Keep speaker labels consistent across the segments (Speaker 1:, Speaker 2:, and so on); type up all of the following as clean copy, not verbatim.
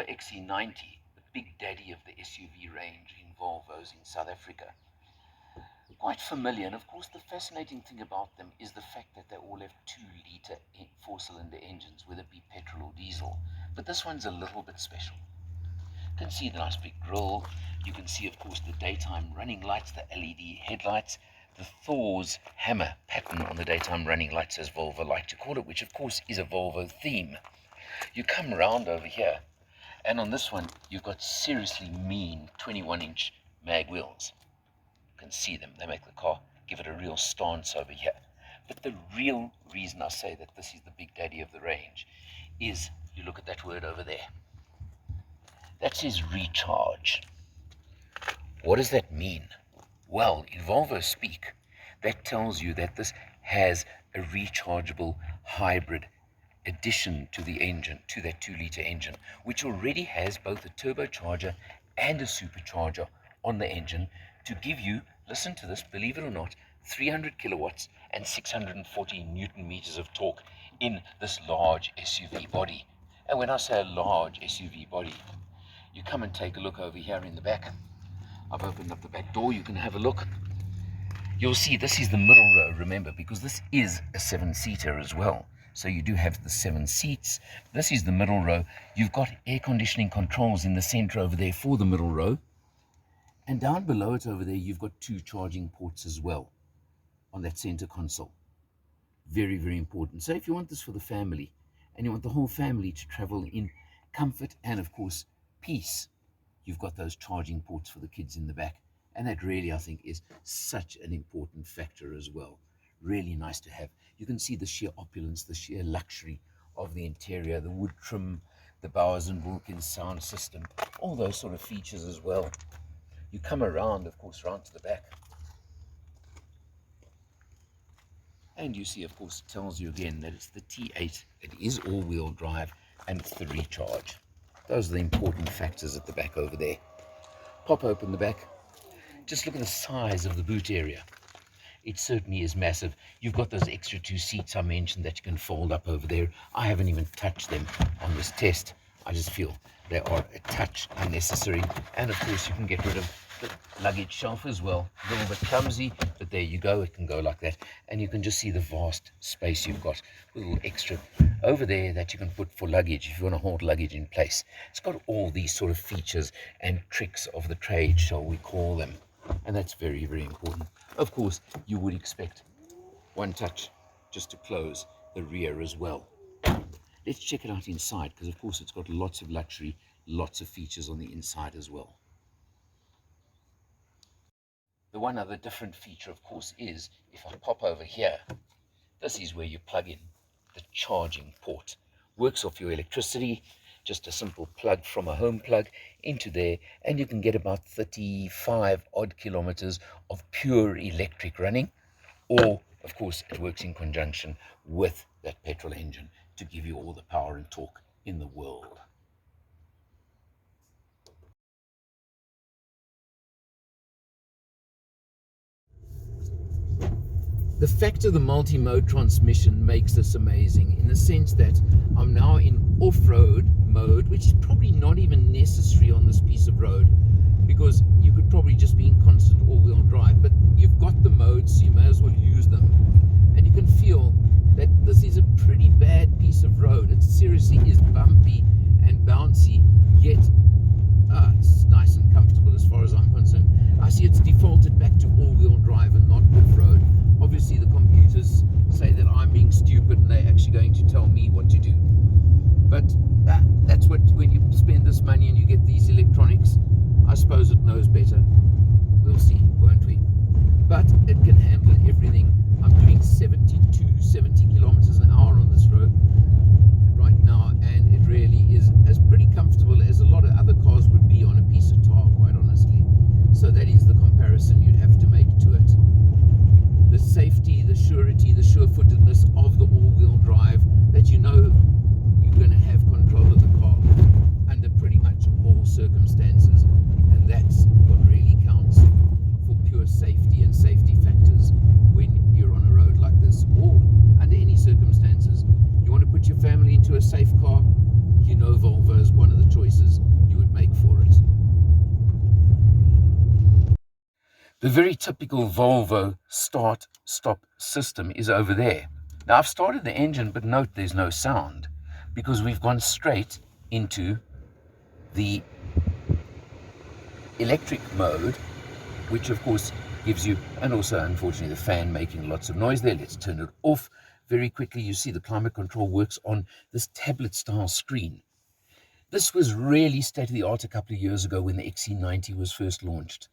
Speaker 1: Volvo XC90, the big daddy of the SUV range in Volvos in South Africa. Quite familiar, and of course the fascinating thing about them is the fact that they all have 2-litre four-cylinder engines, whether it be petrol or diesel. But this one's a little bit special. You can see the nice big grille. You can see, of course, the daytime running lights, the LED headlights, the Thor's hammer pattern on the daytime running lights, as Volvo like to call it, which of course is a Volvo theme. You come around over here, and on this one you've got seriously mean 21-inch mag wheels. You can see them. They make the car give it a real stance over here. But the real reason I say that this is the big daddy of the range is, you look at that word over there. That says recharge. What does that mean? Well, in Volvo speak, that tells you that this has a rechargeable hybrid addition to the engine, to that 2-litre engine, which already has both a turbocharger and a supercharger on the engine to give you, listen to this, believe it or not, 300 kilowatts and 640 newton meters of torque in this large SUV body. And when I say a large SUV body, you come and take a look over here in the back. I've opened up the back door, you can have a look. You'll see this is the middle row, remember, because this is a 7-seater as well. So you do have the 7 seats. This is the middle row. You've got air conditioning controls in the center over there for the middle row. And down below it over there, you've got 2 charging ports as well on that center console. Very, very important. So if you want this for the family, and you want the whole family to travel in comfort and, of course, peace, you've got those charging ports for the kids in the back. And that really, I think, is such an important factor as well. Really nice to have. You can see the sheer opulence, the sheer luxury of the interior, the wood trim, the Bowers & Wilkins sound system, all those sort of features as well. You come around, of course, round to the back. And you see, of course, it tells you again that it's the T8, it is all-wheel drive, and it's the recharge. Those are the important factors at the back over there. Pop open the back. Just look at the size of the boot area. It certainly is massive. You've got those extra 2 seats I mentioned that you can fold up over there. I haven't even touched them on this test. I just feel they are a touch unnecessary. And of course you can get rid of the luggage shelf as well. A little bit clumsy, but there you go. It can go like that. And you can just see the vast space you've got. A little extra over there that you can put for luggage if you want to hold luggage in place. It's got all these sort of features and tricks of the trade, shall we call them. And that's very, very important. Of course, you would expect one touch just to close the rear as well. Let's check it out inside, because of course it's got lots of luxury, lots of features on the inside as well. The one other different feature, of course, is if I pop over here, this is where you plug in the charging port. Works off your electricity, just a simple plug from a home plug into there, and you can get about 35 odd kilometers of pure electric running, or of course it works in conjunction with that petrol engine to give you all the power and torque in the world. The fact of the multi-mode transmission makes this amazing, in the sense that I'm now in off-road mode, which is probably not even necessary on this piece of road, because you could probably just be in constant all-wheel drive, but you've got the modes, so you may as well use them. And you can feel that this is a pretty bad piece of road. It seriously is bumpy and bouncy, yet it's nice and comfortable as far as I'm concerned. I see it's defaulted back to all-wheel drive and not off-road. Obviously the computers say that I'm being stupid and they're actually going to tell me what to do. But that's what, when you spend this money and you get these electronics, I suppose it knows better. We'll see, won't we? But it can handle everything. I'm doing 70 kilometers an hour on this road right now, and it really is as pretty comfortable as a lot of other cars would be on a piece of tar, quite honestly. So that is the comparison you'd have to make to it. The safety, the surety, the sure-footedness of the all-wheel drive, that you know you're going to have control of the car under pretty much all circumstances, and that's what really counts for pure safety and safety factors when you're on a road like this, or under any circumstances. You want to put your family into a safe car, you know Volvo is one of the choices you would make for it. The very typical Volvo start-stop system is over there. Now I've started the engine, but note there's no sound because we've gone straight into the electric mode, which of course gives you, and also unfortunately the fan making lots of noise there. Let's turn it off very quickly. You see the climate control works on this tablet style screen. This was really state-of-the-art a couple of years ago when the XC90 was first launched.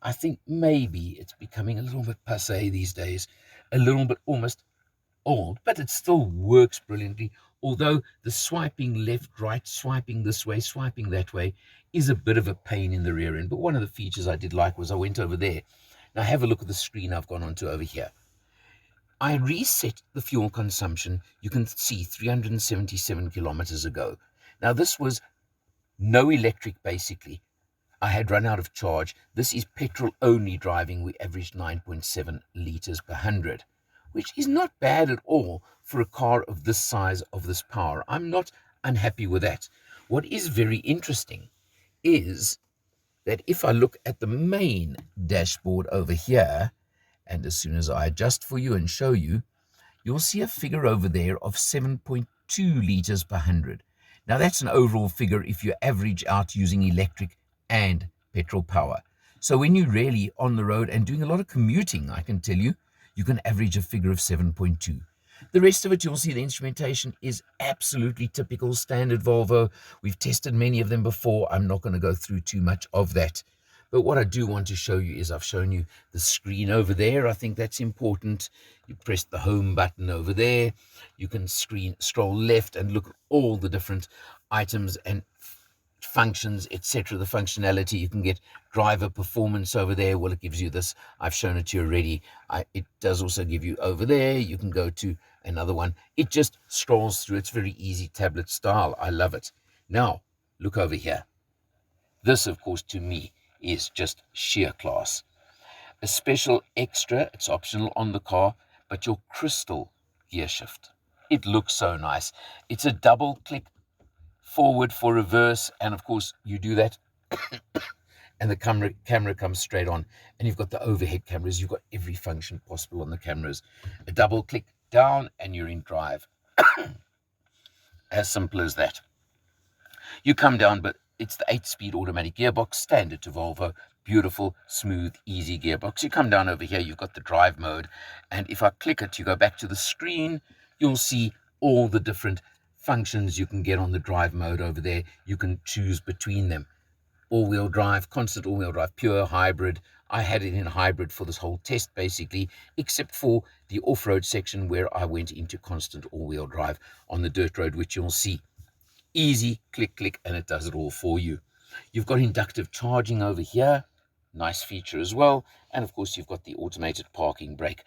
Speaker 1: I think maybe it's becoming a little bit passé these days, a little bit almost old, but it still works brilliantly. Although the swiping left, right, swiping this way, swiping that way is a bit of a pain in the rear end. But one of the features I did like was I went over there. Now have a look at the screen I've gone onto over here. I reset the fuel consumption. You can see 377 kilometers ago. Now this was no electric basically. I had run out of charge. This is petrol only driving. We averaged 9.7 liters per 100, which is not bad at all for a car of this size, of this power. I'm not unhappy with that. What is very interesting is that if I look at the main dashboard over here, and as soon as I adjust for you and show you, you'll see a figure over there of 7.2 liters per 100. Now that's an overall figure if you average out using electric and petrol power. So when you're really on the road and doing a lot of commuting, I can tell you, you can average a figure of 7.2. The rest of it, you'll see the instrumentation is absolutely typical standard Volvo. We've tested many of them before. I'm not going to go through too much of that. But what I do want to show you is I've shown you the screen over there. I think that's important. You press the home button over there. You can scroll left and look at all the different items and functions, etc. The functionality. You can get driver performance over there. Well, it gives you this. I've shown it to you already. It does also give you over there. You can go to another one. It just scrolls through. It's very easy tablet style. I love it. Now, look over here. This, of course, to me is just sheer class. A special extra, it's optional on the car, but your crystal gear shift. It looks so nice. It's a double click forward for reverse, and of course you do that and the camera comes straight on, and you've got the overhead cameras. You've got every function possible on the cameras. A double click down and you're in drive. As simple as that. You come down, but it's the 8-speed automatic gearbox, standard to Volvo. Beautiful, smooth, easy gearbox. You come down over here, you've got the drive mode, and if I click it, you go back to the screen, you'll see all the different functions you can get on the drive mode over there. You can choose between them. All-wheel drive, constant all-wheel drive, pure hybrid. I had it in hybrid for this whole test basically, except for the off-road section where I went into constant all-wheel drive on the dirt road, which you'll see. Easy, click, click, and it does it all for you. You've got inductive charging over here. Nice feature as well. And of course, you've got the automated parking brake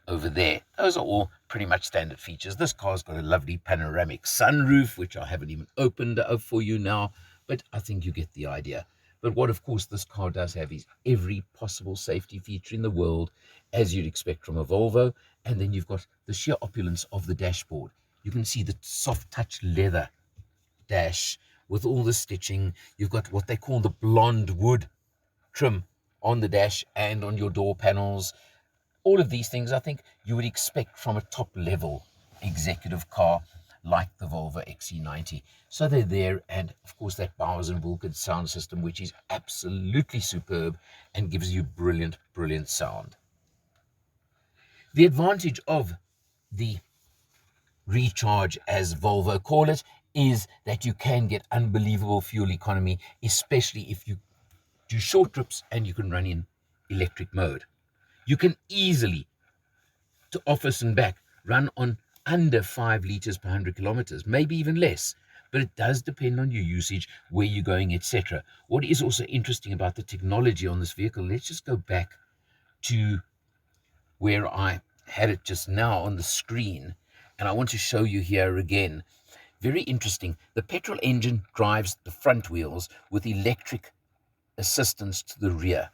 Speaker 1: over there. Those are all pretty much standard features. This car's got a lovely panoramic sunroof, which I haven't even opened up for you now, but I think you get the idea. But what, of course, this car does have is every possible safety feature in the world, as you'd expect from a Volvo. And then you've got the sheer opulence of the dashboard. You can see the soft touch leather dash with all the stitching. You've got what they call the blonde wood trim on the dash and on your door panels. All of these things I think you would expect from a top level executive car like the Volvo XC90. So they're there, and of course that Bowers & Wilkins sound system, which is absolutely superb and gives you brilliant, brilliant sound. The advantage of the recharge, as Volvo call it, is that you can get unbelievable fuel economy, especially if you do short trips and you can run in electric mode. You can easily, to office and back, run on under 5 liters per 100 kilometers, maybe even less. But it does depend on your usage, where you're going, etc. What is also interesting about the technology on this vehicle, let's just go back to where I had it just now on the screen. And I want to show you here again. Very interesting. The petrol engine drives the front wheels with electric assistance to the rear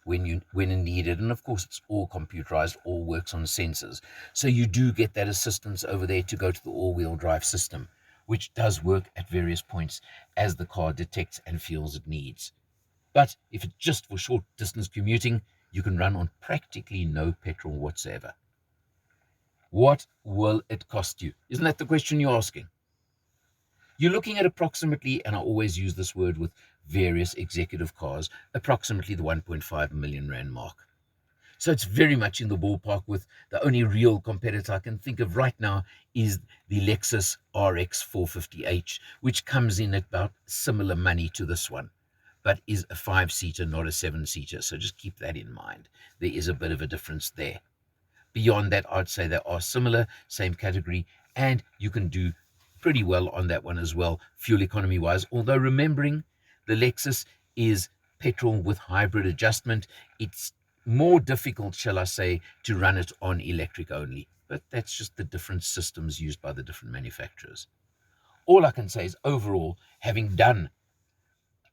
Speaker 1: when needed, and of course it's all computerized, all works on sensors, so you do get that assistance over there to go to the all-wheel drive system. which does work at various points as the car detects and feels it needs. But if it's just for short distance commuting, you can run on practically no petrol whatsoever. What will it cost you? Isn't that the question you're asking? You're looking at approximately, and I always use this word with various executive cars, approximately the 1.5 million rand mark. So it's very much in the ballpark. With the only real competitor I can think of right now is the Lexus RX 450h, which comes in at about similar money to this one, but is a 5-seater, not a 7-seater. So just keep that in mind. There is a bit of a difference there. Beyond that, I'd say they are similar, same category, and you can do pretty well on that one as well, fuel economy wise. Although remembering the Lexus is petrol with hybrid adjustment, it's more difficult, shall I say, to run it on electric only. But that's just the different systems used by the different manufacturers. All I can say is overall, having done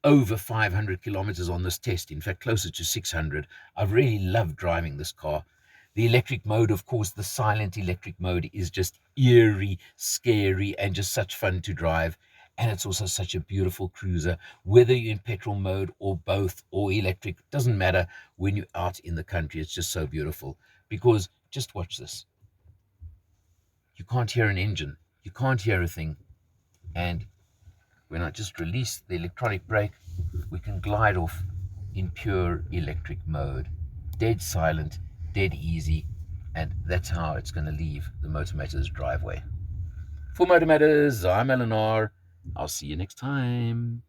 Speaker 1: over 500 kilometers on this test, in fact closer to 600, I've really loved driving this car. The electric mode, of course, the silent electric mode is just eerie, scary, and just such fun to drive. And it's also such a beautiful cruiser, whether you're in petrol mode or both or electric, doesn't matter. When you're out in the country, it's just so beautiful. Because just watch this. You can't hear an engine. You can't hear a thing. And when I just release the electronic brake, we can glide off in pure electric mode. Dead silent, dead easy, and that's how it's going to leave the Motor Matters driveway. For Motor Matters, I'm Eleanor. I'll see you next time.